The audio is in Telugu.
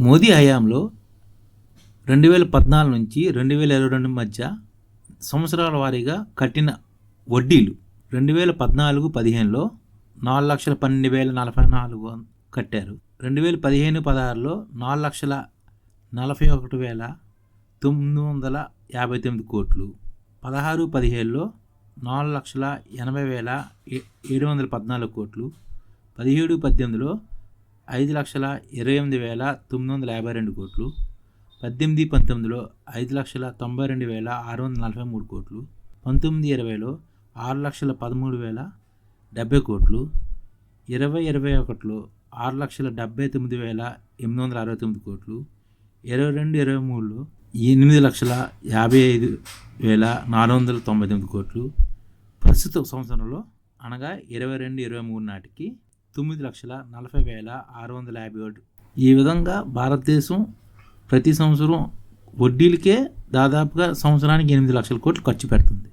మోదీ హయాంలో 2014 నుంచి 2022 మధ్య సంవత్సరాల వారీగా కట్టిన వడ్డీలు 2014-15లో 4,12,044 కట్టారు. 2015-16లో 4,41,959 కోట్లు, 16-17లో 4,80,714 కోట్లు, 17-18లో 5,28,952 కోట్లు, 18-19లో 5,92,643 కోట్లు, 19-20లో 6,13,070 కోట్లు, 20-21లో 6,79,869 కోట్లు, 22-23లో 8,55,499 కోట్లు, ప్రస్తుత సంవత్సరంలో అనగా 22-23 నాటికి 9,40,657. ఈ విధంగా భారతదేశం ప్రతి సంవత్సరం వడ్డీలకే దాదాపుగా సంవత్సరానికి 8 లక్షల కోట్లు ఖర్చు పెడుతుంది.